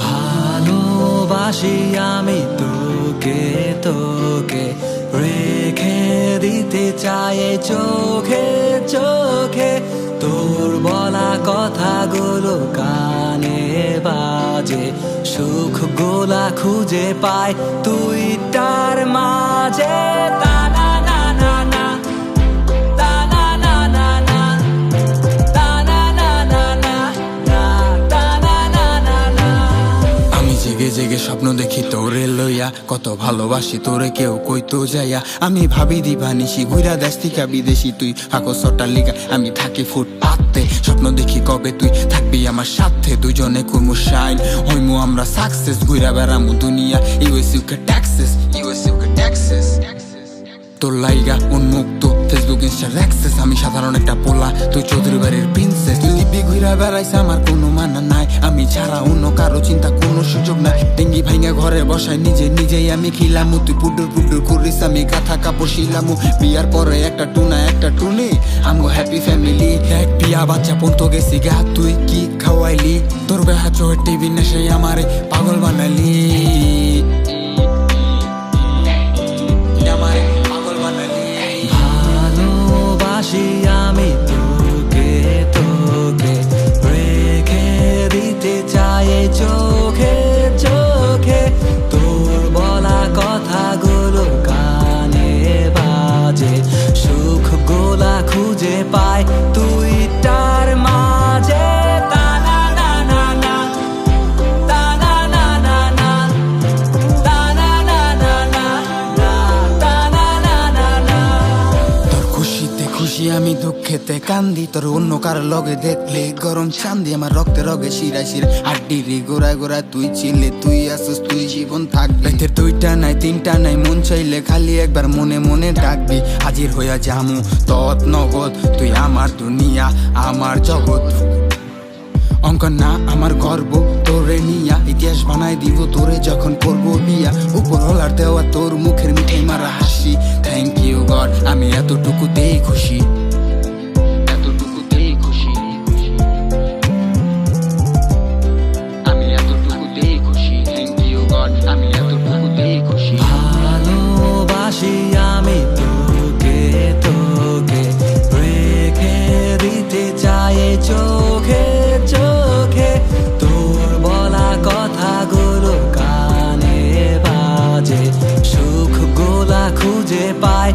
ভালোবাসি আমি তোকে তোকে রেখে দিতে চাই চোখে চোখে, তোর বলা কথাগুলো কানে বাজে, সুখ গোলা খুঁজে পায় তুই তার মাঝে। জেগে জেগে স্বপ্ন দেখি তোরে লইয়া, কত ভালোবাসি তোরে কেউ কইতো যাইয়া। আমি ভাবি দিবানিসি ঘুরা দেশ থিকা বিদেশি, তুই থাকো সটালিকা আমি থাকি ফুটপাতে। স্বপ্ন দেখি কবে তুই থাকবি আমার সাথে, দুজনে করমু শাইন হইমু আমরা সাকসেস, ঘুরা বেড়ামু দুনিয়া ইউএসইউকে ট্যাক্সেস, ইউএসইউকে ট্যাক্সেস। তোর লাইগা উন্মুক্ত ফেসবুক ইনস্টার অ্যাক্সেস, আমি সাধারণ একটা পোলা তুই চৌধুরী বাড়ির প্রিন্সেস। তুই দিব্যি ঘুরা বেড়াইছে আমার কোনো মানা নাই, আমি ছাড়া অন্য কারো চিন্তা কোনো সুযোগ নাই। ডেঙ্গি ভাইঙ্গা ঘরে বসায় নিজে নিজেই আমি খিলামু, তুই পুডুর পুডুর করিস আমি কাঁথা কাপড় শিলামু। বিয়ার পরে একটা টুনা একটা টুনি আমগো হ্যাপি ফ্যামিলি, এক বিয়া বাচ্চা পন্ত গেছি গা তুই কি খাওয়াইলি। তোর বেহা চোখের টিভি নেশে আমারে পাগল বানালি, আমি তোকে তোকে রেখে দিতে চাই চোখে চোখে, তোর বলা কথাগুলো কানে বাজে, সুখ গোলা খুঁজে পায় তুই তার মাঝে। আমি দুঃখেতে কান্দি, তোর অন্য কার লগে দেখলে গরম চান্দি, আমার রক্তে রগে শিরা শিরা হাড্ডি রে গোড়ায় গোড়ায় তুই ছিলে, তুই আসিস তুই জীবন থাকবি। রাতের দুইটা নাই তিনটা নাই মন চাইলে খালি একবার মনে মনে ডাকবি, হাজির হইয়া জামু তৎ নগদ, তুই আমার দুনিয়া আমার জগৎ। অঙ্ক না আমার গর্ব তোরে নিয়া, ইতিহাস বানাই দিব তোরে যখন করবো বিয়া। উপরওয়ালার দেওয়া তোর মুখের মিঠাই মারা হাসি, থ্যাংক ইউ গড আমি এতটুকুতেই খুশি, এতটুকুতেই খুশি, আমি এতটুকুতেই খুশি, থ্যাংক ইউ গড আমি এতটুকুতেই খুশি। ভালোবাসি আমি তোকে তোকে রেখে দিতে চাই চোখে চোখে, তোর বলা কথাগুলো কানে বাজে, সুখ গোলা খুঁজে পায়